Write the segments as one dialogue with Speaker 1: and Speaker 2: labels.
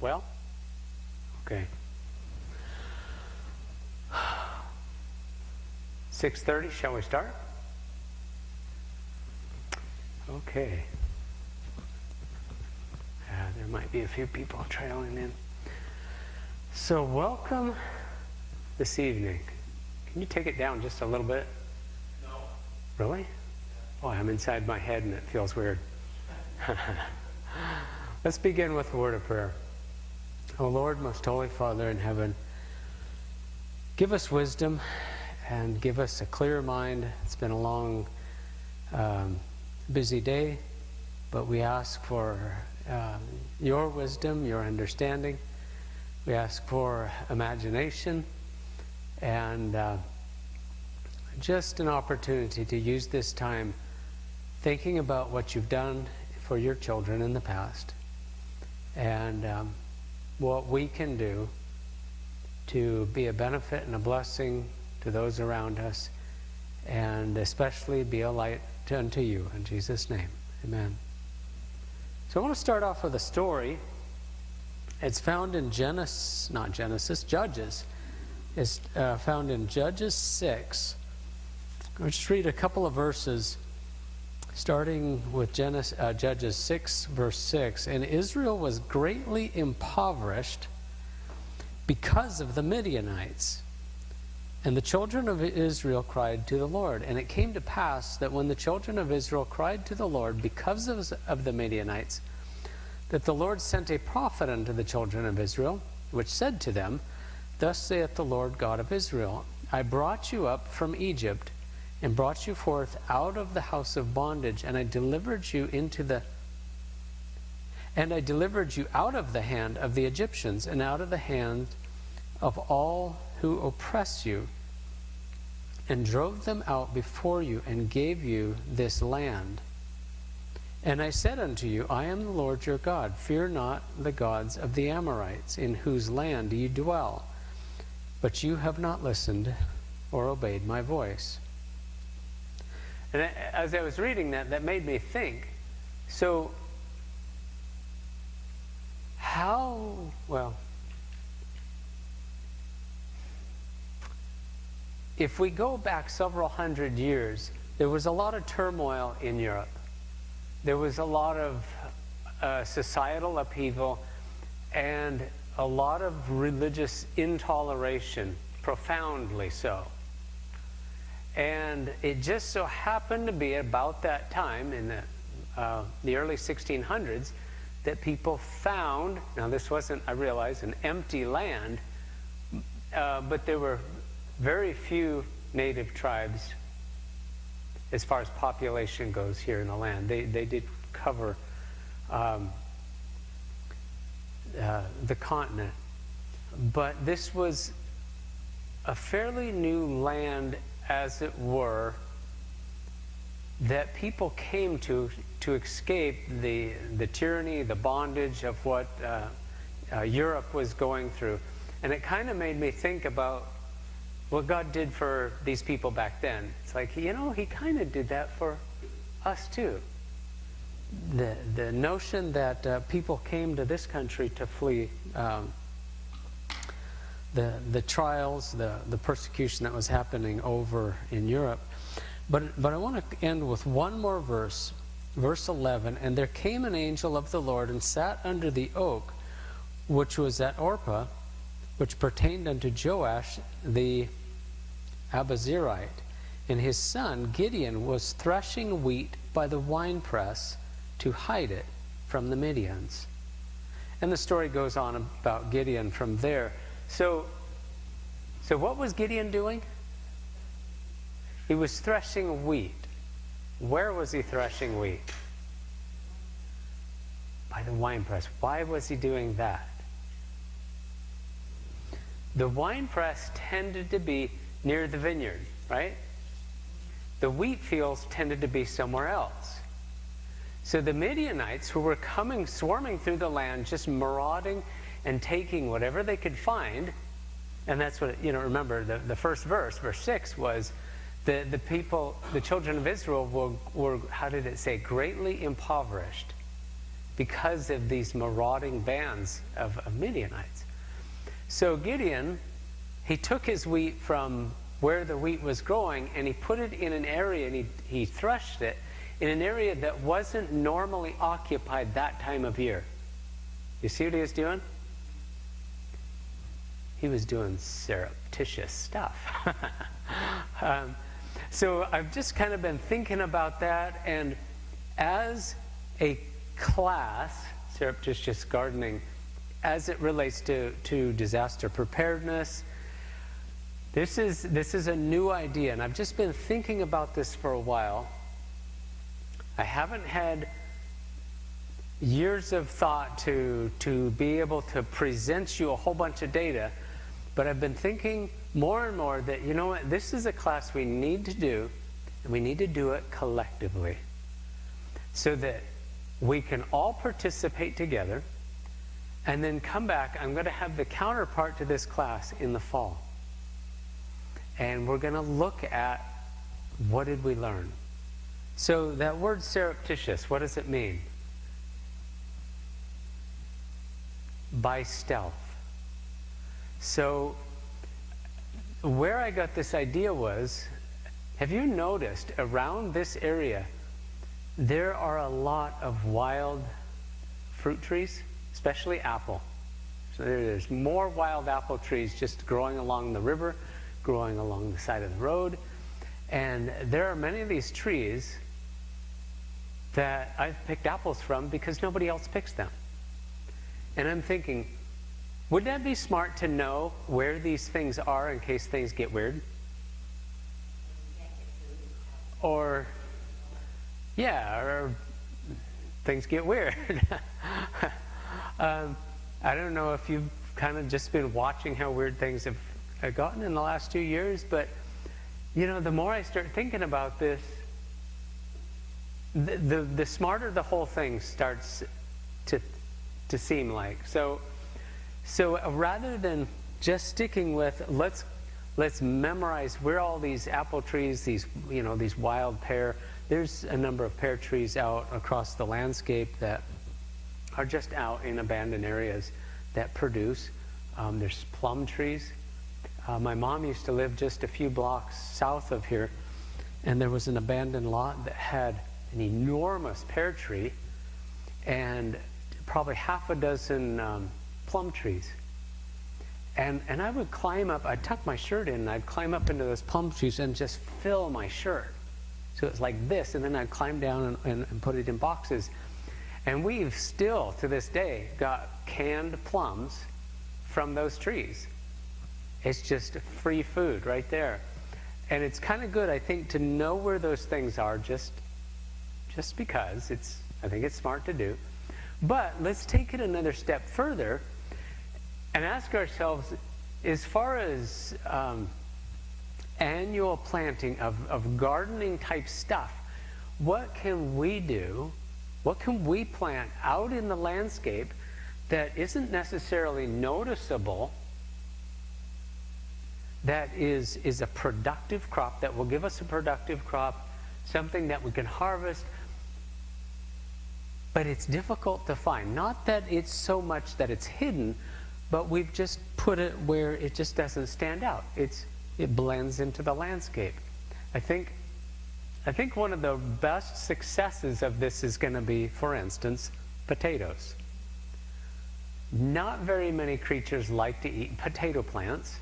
Speaker 1: well? Okay. 6:30, shall we start? Okay. There might be a few people trailing in. So welcome this evening. Can you take it down just a little bit?
Speaker 2: No.
Speaker 1: Really? Oh, I'm inside my head and it feels weird. Let's begin with a word of prayer. O Lord, most holy Father in heaven, give us wisdom and give us a clear mind. It's been a long, busy day, but we ask for your wisdom, your understanding. We ask for imagination and just an opportunity to use this time thinking about what you've done for your children in the past and what we can do to be a benefit and a blessing to those around us, and especially be a light unto you. In Jesus' name, amen. So I want to start off with a story. It's found in Judges. It's found in Judges 6. I'll just read a couple of verses, starting with Judges 6, verse 6. And Israel was greatly impoverished because of the Midianites. And the children of Israel cried to the Lord. And it came to pass that when the children of Israel cried to the Lord because of the Midianites, that the Lord sent a prophet unto the children of Israel, which said to them, Thus saith the Lord God of Israel, I brought you up from Egypt, and brought you forth out of the house of bondage, and I delivered you out of the hand of the Egyptians, and out of the hand of all who oppress you, and drove them out before you, and gave you this land. And I said unto you, I am the Lord your God. Fear not the gods of the Amorites, in whose land ye dwell. But you have not listened or obeyed my voice. And as I was reading that made me think, so if we go back several hundred years, there was a lot of turmoil in Europe. There was a lot of societal upheaval and a lot of religious intoleration, profoundly so. And it just so happened to be about that time in the early 1600s that people found, now this wasn't, I realize, an empty land, but there were very few native tribes as far as population goes here in the land. They did cover the continent. But this was a fairly new land, as it were, that people came to escape the tyranny, the bondage of what Europe was going through. And it kind of made me think about what God did for these people back then. It's like, He kind of did that for us too. The notion that people came to this country to flee the trials, the persecution that was happening over in Europe. But I want to end with one more verse, verse 11. And there came an angel of the Lord and sat under the oak, which was at Orpah, which pertained unto Joash the Abazirite. And his son Gideon was threshing wheat by the winepress to hide it from the Midians. And the story goes on about Gideon from there. So what was Gideon doing? He was threshing wheat. Where was he threshing wheat? By the winepress. Why was he doing that? The winepress tended to be near the vineyard, right? The wheat fields tended to be somewhere else. So the Midianites, who were coming, swarming through the land, just marauding and taking whatever they could find, and that's what, remember, the first verse, verse 6, was the people, the children of Israel were, how did it say, greatly impoverished. because of these marauding bands of Midianites. So Gideon, he took his wheat from where the wheat was growing, and he put it in an area, and he threshed it in an area that wasn't normally occupied that time of year. You see what he was doing? He was doing surreptitious stuff. So I've just kind of been thinking about that, and as a class, surreptitious gardening, as it relates to disaster preparedness, this is a new idea, and I've just been thinking about this for a while. I haven't had years of thought to be able to present you a whole bunch of data, but I've been thinking more and more that, you know what, this is a class we need to do, and we need to do it collectively so that we can all participate together, and then come back. I'm going to have the counterpart to this class in the fall. And we're going to look at what did we learn. So that word surreptitious, what does it mean? By stealth. So where I got this idea was, have you noticed around this area there are a lot of wild fruit trees, especially apple. So there's more wild apple trees just growing along the river, growing along the side of the road. And there are many of these trees that I've picked apples from because nobody else picks them. And I'm thinking, would that be smart to know where these things are in case things get weird? Or, yeah, or things get weird. I don't know if you've kind of just been watching how weird things have gotten in the last 2 years, but you know, the more I start thinking about this, the smarter the whole thing starts to seem like. So rather than just sticking with let's memorize where all these apple trees, these wild pear, there's a number of pear trees out across the landscape that are just out in abandoned areas that produce. There's plum trees. My mom used to live just a few blocks south of here, and there was an abandoned lot that had an enormous pear tree and probably half a dozen plum trees. And I would climb up, I'd tuck my shirt in, and I'd climb up into those plum trees and just fill my shirt. So it's like this, and then I'd climb down and put it in boxes. And we've still, to this day, got canned plums from those trees. It's just free food right there. And it's kind of good, I think, to know where those things are just because I think it's smart to do. But let's take it another step further and ask ourselves, as far as annual planting of gardening type stuff, what can we do? What can we plant out in the landscape that isn't necessarily noticeable, that is a productive crop, that will give us a productive crop, something that we can harvest, but it's difficult to find. Not that it's so much that it's hidden, but we've just put it where it just doesn't stand out. It blends into the landscape. I think one of the best successes of this is going to be, for instance, potatoes. Not very many creatures like to eat potato plants.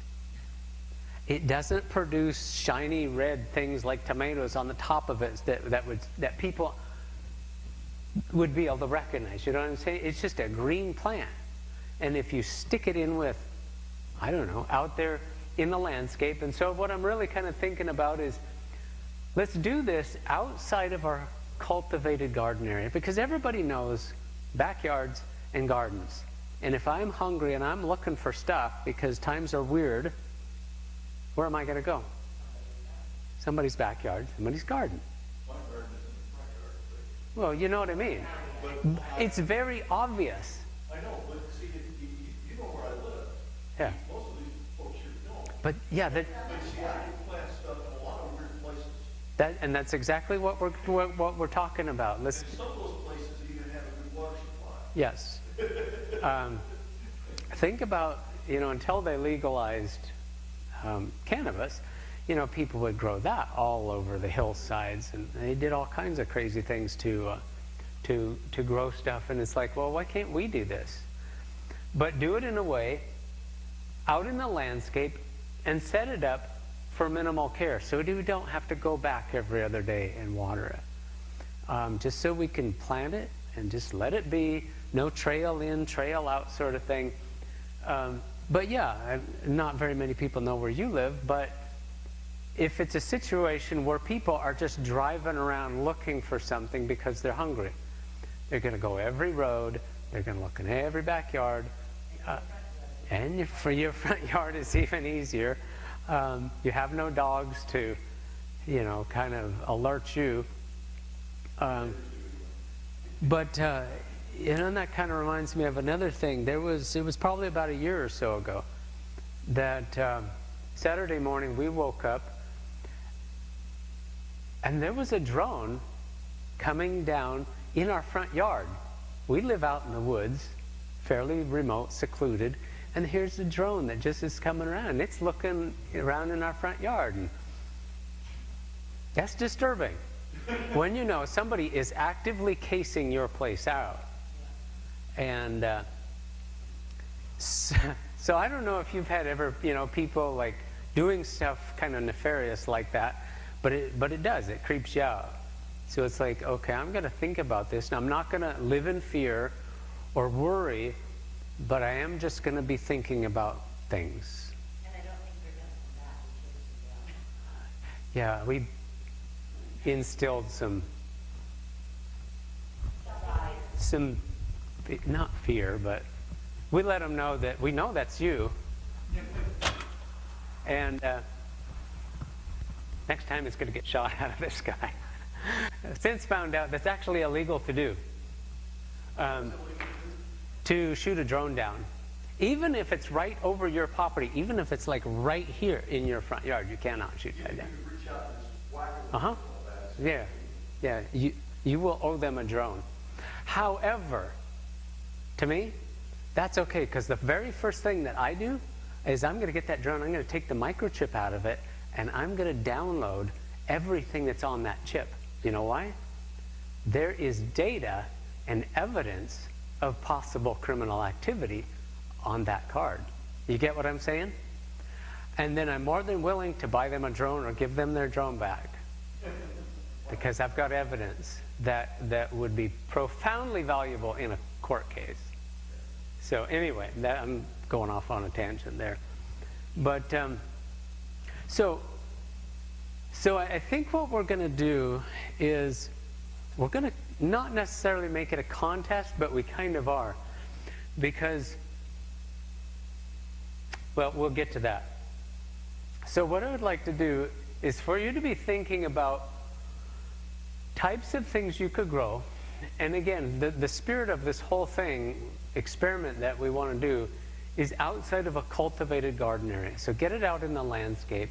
Speaker 1: It doesn't produce shiny red things like tomatoes on the top of it that people would be able to recognize. You know what I'm saying? It's just a green plant. And if you stick it in with, I don't know, out there in the landscape. And so what I'm really kind of thinking about is, let's do this outside of our cultivated garden area, because everybody knows backyards and gardens. And if I'm hungry and I'm looking for stuff because times are weird, where am I going to go? Somebody's backyard, somebody's garden.
Speaker 2: My garden is in the front yard.
Speaker 1: Well, you know what I mean.
Speaker 2: But
Speaker 1: It's very obvious.
Speaker 2: I know, but see, you know where I live.
Speaker 1: Yeah.
Speaker 2: Most of these folks here don't.
Speaker 1: But yeah,
Speaker 2: But see, I can plant stuff in a lot of weird places.
Speaker 1: that's exactly what we're talking about.
Speaker 2: And some of those places even have a good water supply.
Speaker 1: Yes. Think about, until they legalized cannabis, people would grow that all over the hillsides, and they did all kinds of crazy things to grow stuff. And it's like, well, why can't we do this? But do it in a way out in the landscape and set it up for minimal care, so we don't have to go back every other day and water it. Just so we can plant it and just let it be, no trail in, trail out sort of thing. But yeah, not very many people know where you live, but if it's a situation where people are just driving around looking for something because they're hungry, they're going to go every road, they're going to look in every backyard, and for your front yard is even easier. You have no dogs to, kind of alert you. But that kind of reminds me of another thing. It was probably about a year or so ago that Saturday morning we woke up and there was a drone coming down in our front yard. We live out in the woods, fairly remote, secluded, and here's a drone that just is coming around. It's looking around in our front yard. And that's disturbing. When somebody is actively casing your place out. And so I don't know if you've had ever, people like doing stuff kind of nefarious like that, but it does. It creeps you out. So it's like, okay, I'm going to think about this. Now, I'm not going to live in fear or worry, but I am just going to be thinking about things.
Speaker 3: And I don't think they're going to come back.
Speaker 1: Yeah, we instilled some, not fear, but we let them know that we know that's you. And next time it's going to get shot out of this guy. Since found out that's actually illegal to do. To shoot a drone down. Even if it's right over your property, even if it's like right here in your front yard, you cannot shoot that down. Uh-huh. Yeah. Yeah. You will owe them a drone. However, to me, that's okay, because the very first thing that I do is I'm going to get that drone, I'm going to take the microchip out of it, and I'm going to download everything that's on that chip. You know why? There is data and evidence of possible criminal activity on that card. You get what I'm saying? And then I'm more than willing to buy them a drone or give them their drone back, because I've got evidence that would be profoundly valuable in a court case. So anyway, I'm going off on a tangent there. But so I think what we're going to do is we're going to not necessarily make it a contest, but we kind of are. Because, well, we'll get to that. So what I would like to do is for you to be thinking about types of things you could grow. And again, the spirit of this whole experiment that we want to do, is outside of a cultivated garden area. So get it out in the landscape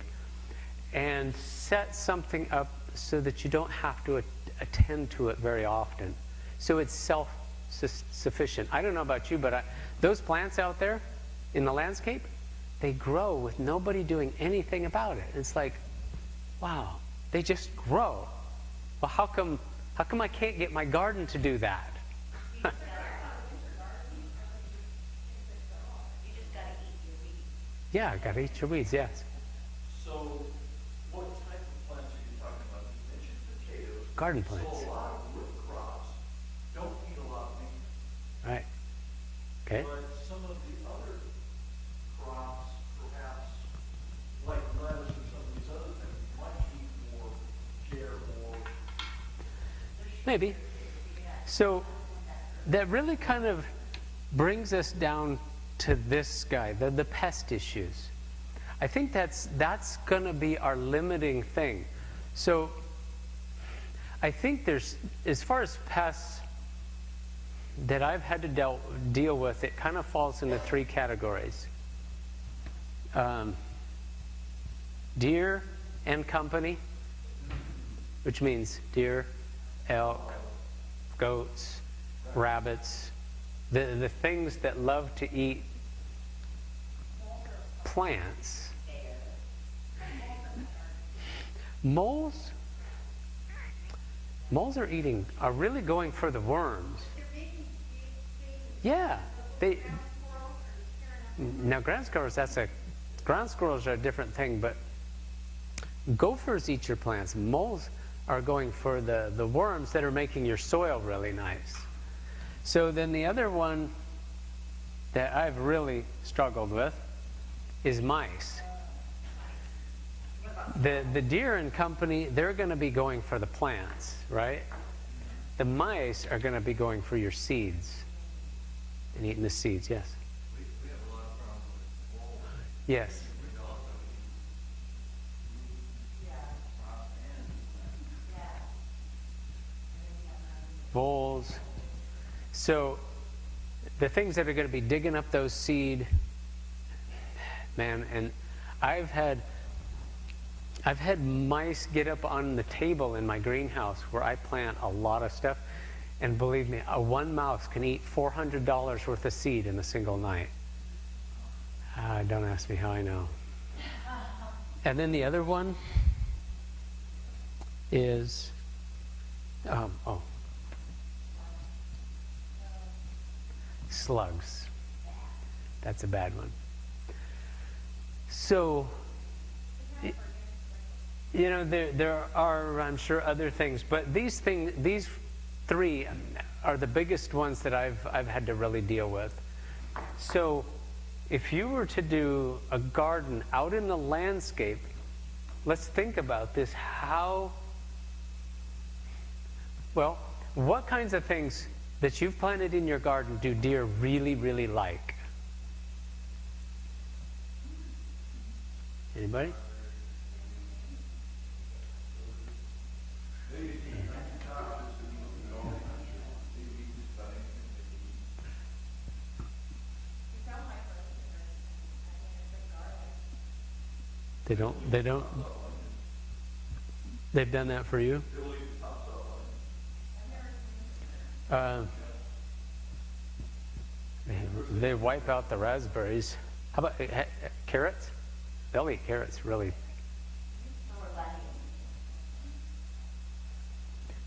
Speaker 1: and set something up so that you don't have to attend to it very often. So it's self-sufficient. I don't know about you, but those plants out there in the landscape, they grow with nobody doing anything about it. It's like, wow, they just grow. Well, how come I can't get my garden to do that? Yeah, got to eat your weeds, yes.
Speaker 2: So, what type of plants are you talking about? You mentioned potatoes.
Speaker 1: Garden plants.
Speaker 2: So a lot of root crops don't need a lot of maintenance.
Speaker 1: Right. Okay.
Speaker 2: But some of the other crops, perhaps, like lettuce or some of these other things, might need more care, more.
Speaker 1: Maybe. So that really kind of brings us down to this guy, the pest issues. I think that's going to be our limiting thing. So I think there's, as far as pests that I've had to deal with, it kind of falls into three categories. Deer and company, which means deer, elk, goats, rabbits, the things that love to eat plants. Moles are really going for the worms. Yeah, now ground squirrels are a different thing, but gophers eat your plants. Moles are going for the worms that are making your soil really nice. So then the other one that I've really struggled with is mice. The deer and company, they're going to be going for the plants, right? The mice are going to be going for your seeds and eating the seeds. Yes.
Speaker 2: We have a lot of problems with mold.
Speaker 1: Yes.
Speaker 2: We also eat crops and
Speaker 1: Voles. So the things that are going to be digging up those seed, man, and I've had mice get up on the table in my greenhouse where I plant a lot of stuff, and believe me, one mouse can eat $400 worth of seed in a single night. Don't ask me how I know. And then the other one is slugs. That's a bad one. So, you know, there are, I'm sure, other things, but these three are the biggest ones that I've had to really deal with. So, if you were to do a garden out in the landscape, let's think about this. What kinds of things that you've planted in your garden do deer really, really like? Anybody? They don't. They've done that for you? They wipe out the raspberries. How about carrots? They'll eat carrots, really.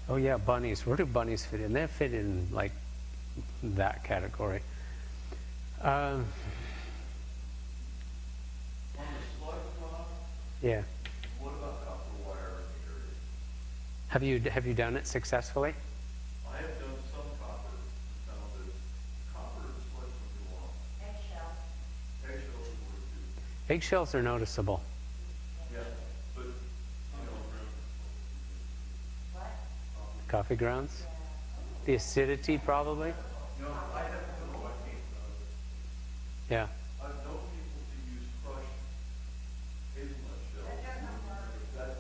Speaker 1: Oh yeah, bunnies. Where do bunnies fit in? They fit in like that category. Yeah.
Speaker 2: what about copper wire in the area?
Speaker 1: Have you done it successfully?
Speaker 2: I have done some copper, found that copper is what you want. Eggshells would do.
Speaker 1: Eggshells are noticeable.
Speaker 2: Yeah, but,
Speaker 1: Coffee grounds? The acidity, probably?
Speaker 2: I have no idea.
Speaker 1: Yeah.
Speaker 2: I've known people to use crushed hazelnut shells. That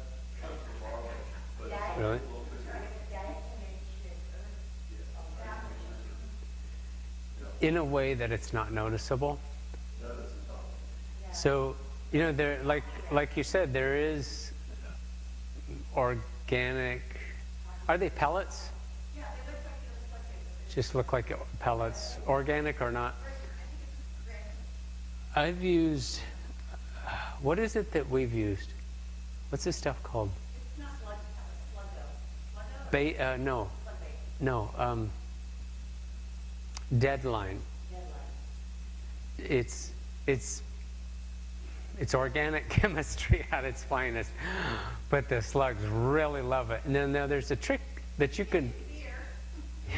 Speaker 2: cuts the barley, but
Speaker 1: Really? In a way that it's not noticeable. So, you know, there, like you said, there is organic. Are they pellets?
Speaker 3: Yeah, they look like
Speaker 1: Just look like pellets. Organic or not? I've used. What is it that we've used? What's this stuff called?
Speaker 3: It's not slug dough.
Speaker 1: No.
Speaker 3: Slug bait.
Speaker 1: No. Deadline. It's organic chemistry at its finest, but the slugs really love it. And then there's a trick that you can.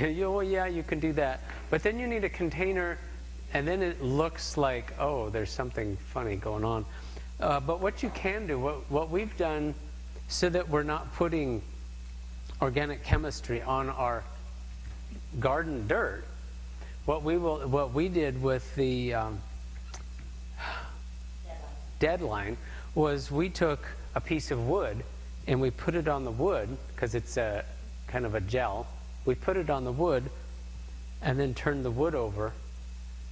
Speaker 1: You can do that, but then you need a container, and then it looks like, oh, there's something funny going on. But what you can do, what we've done, so that we're not putting organic chemistry on our garden dirt, what we did with the Deadline was we took a piece of wood and we put it on the wood, because it's a kind of a gel. We put it on the wood and then turned the wood over,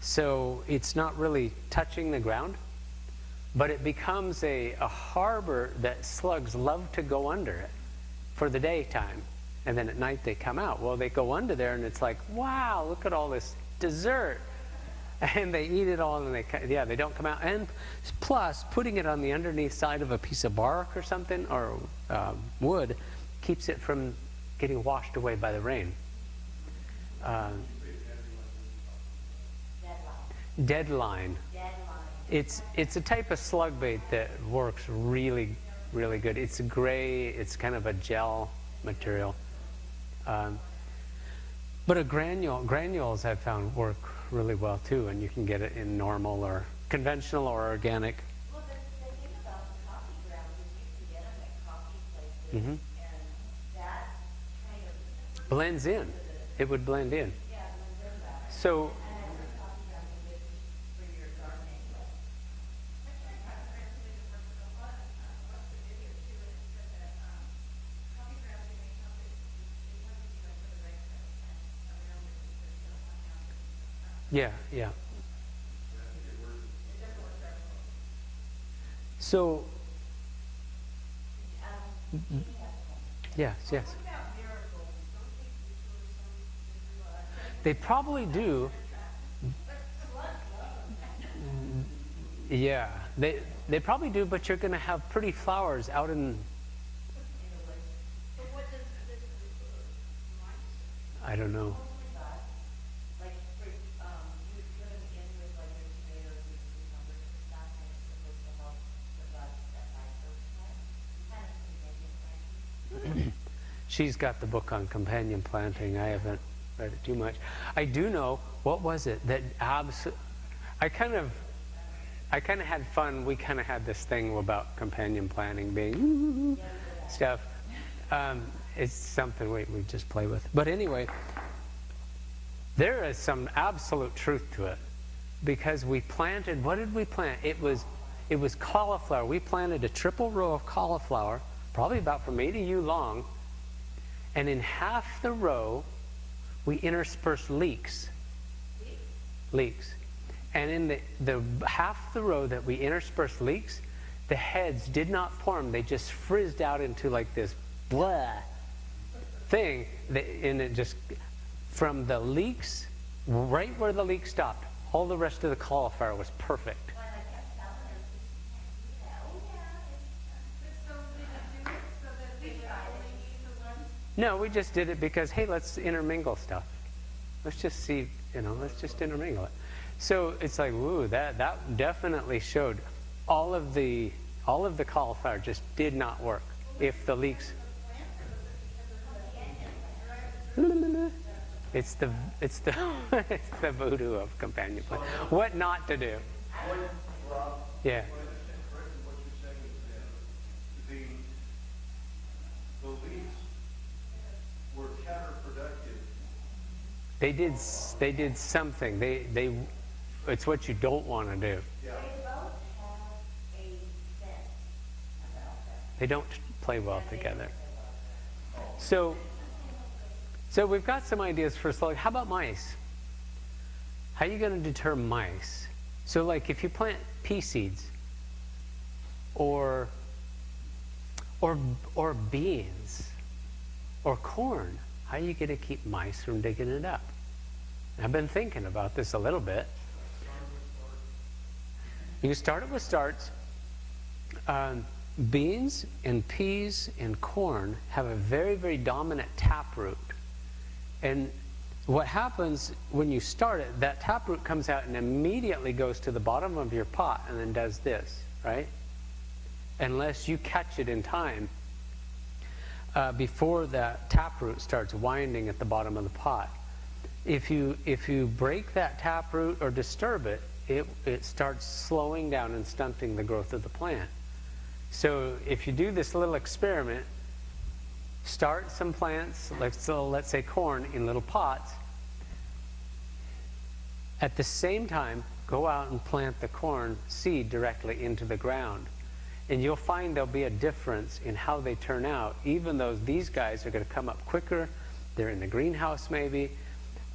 Speaker 1: so it's not really touching the ground, but it becomes a harbor that slugs love to go under it for the daytime, and then at night they come out. Well, they go under there and it's like, wow, look at all this dessert. And they eat it all, and they don't come out. And plus, putting it on the underneath side of a piece of bark or something, or wood, keeps it from getting washed away by the rain. Deadline. It's a type of slug bait that works really, really good. It's gray. It's kind of a gel material. But granules I've found work really well too, and you can get it in normal or conventional or organic.
Speaker 3: Well, the thing about the coffee grounds is you can get them at coffee places, and that kind of
Speaker 1: Blends in. It would blend in.
Speaker 3: yeah, blends in better.
Speaker 1: So,
Speaker 3: And I think coffee grounds are good for your gardening.
Speaker 1: yeah. So, yes. They probably do. Yeah, they probably do, but you're going to have pretty flowers out in. I don't know.
Speaker 3: Like, for, you would put them in with like your tomatoes and cucumbers and stuff, and it's supposed to help the buds that by first time. Kind of companion planting.
Speaker 1: She's got the book on companion planting. I haven't read it too much. I do know, what was it that I kind of had fun. We kind of had this thing about companion planting being stuff. It's something we just play with. But anyway, there is some absolute truth to it, because we planted. What did we plant? It was cauliflower. We planted a triple row of cauliflower, probably about from A to U long, and in half the row, we interspersed leeks. And in the half the row that we interspersed leeks, the heads did not form. They just frizzed out into like this blah thing, and it just, from the leeks, right where the leek stopped, all the rest of the cauliflower was perfect.
Speaker 3: Well, and I kept telling her, you can't do that. Oh, yeah. So did you do it so that they would only eat the ones?
Speaker 1: No, we just did it because, hey, let's intermingle stuff. Let's just see, let's just intermingle it. So it's like, woo, that definitely showed all of the cauliflower just did not work if the leeks. It's the it's the voodoo of companion plant. What not to do? Yeah.
Speaker 2: What you're saying is that the leaves were counterproductive.
Speaker 1: They did something. They it's what you don't want to do.
Speaker 2: Yeah.
Speaker 3: They both have a sense about that.
Speaker 1: They don't play well together. So we've got some ideas for slug. How about mice? How are you going to deter mice? So like if you plant pea seeds or beans or corn, how are you going to keep mice from digging it up? I've been thinking about this a little bit. You can start it with starts. Beans and peas and corn have a very, very dominant taproot. And what happens when you start it, that taproot comes out and immediately goes to the bottom of your pot and then does this, right? Unless you catch it in time before that taproot starts winding at the bottom of the pot. If you break that taproot or disturb it, it starts slowing down and stunting the growth of the plant. So if you do this little experiment, start some plants, let's say corn, in little pots. At the same time, go out and plant the corn seed directly into the ground. And you'll find there'll be a difference in how they turn out, even though these guys are going to come up quicker. They're in the greenhouse maybe.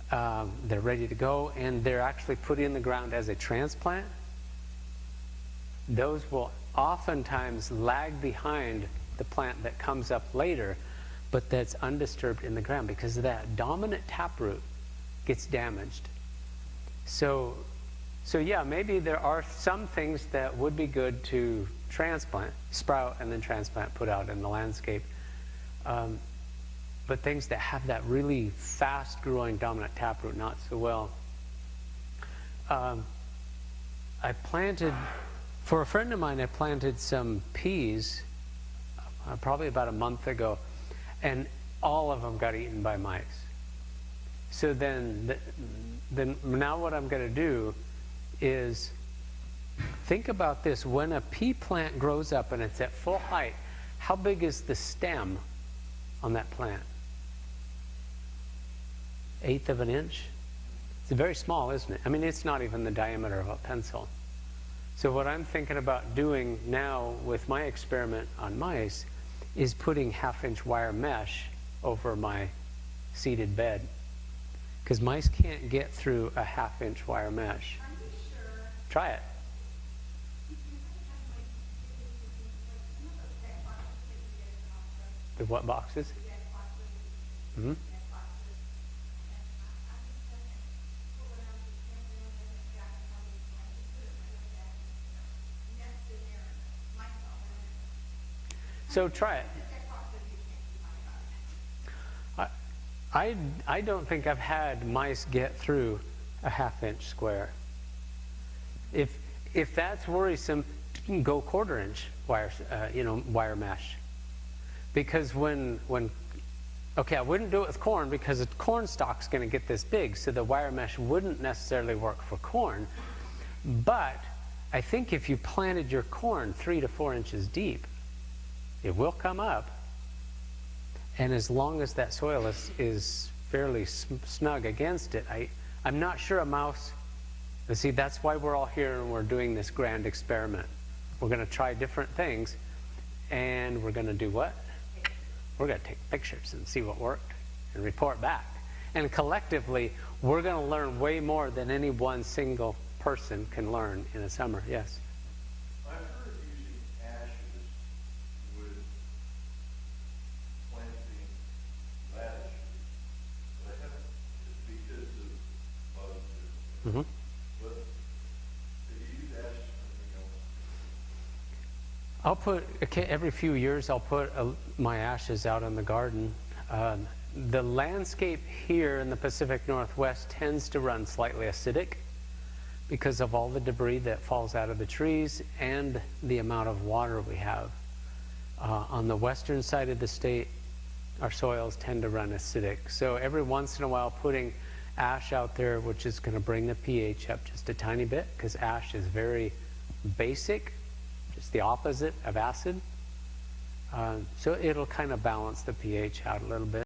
Speaker 1: They're ready to go, and they're actually put in the ground as a transplant. Those will oftentimes lag behind the plant that comes up later, but that's undisturbed in the ground, because that dominant taproot gets damaged. So yeah, maybe there are some things that would be good to transplant, sprout and then transplant, put out in the landscape. But things that have that really fast-growing dominant taproot, not so well. I planted, for a friend of mine, I planted some peas probably about a month ago, and all of them got eaten by mice. So then now what I'm going to do is think about this. When a pea plant grows up and it's at full height, how big is the stem on that plant? 1/8 of an inch? It's very small, isn't it? I mean, it's not even the diameter of a pencil. So what I'm thinking about doing now with my experiment on mice is putting 1/2-inch wire mesh over my seeded bed. Because mice can't get through a 1/2-inch wire mesh.
Speaker 3: Are you sure?
Speaker 1: Try it. The what boxes? Mm-hmm. So try it. I don't think I've had mice get through a 1/2-inch square. If that's worrisome, go 1/4-inch wire, wire mesh. Because okay, I wouldn't do it with corn because a corn stalk's going to get this big, so the wire mesh wouldn't necessarily work for corn. But I think if you planted your corn 3 to 4 inches deep, it will come up. And as long as that soil is fairly snug against it, I'm not sure a mouse. See, that's why we're all here and we're doing this grand experiment. We're going to try different things, and we're going to do what? We're going to take pictures and see what worked and report back. And collectively, we're going to learn way more than any one single person can learn in a summer. Yes?
Speaker 2: I've heard of using ashes with planting radishes, but I haven't, just because of bugs.
Speaker 1: Mm-hmm.
Speaker 2: But if you use ashes for anything else,
Speaker 1: I'll put, every few years, I'll put my ashes out in the garden. The landscape here in the Pacific Northwest tends to run slightly acidic because of all the debris that falls out of the trees and the amount of water we have. On the western side of the state, our soils tend to run acidic. So every once in a while, putting ash out there, which is going to bring the pH up just a tiny bit, because ash is very basic, just the opposite of acid. So it'll kind of balance the pH out a little bit.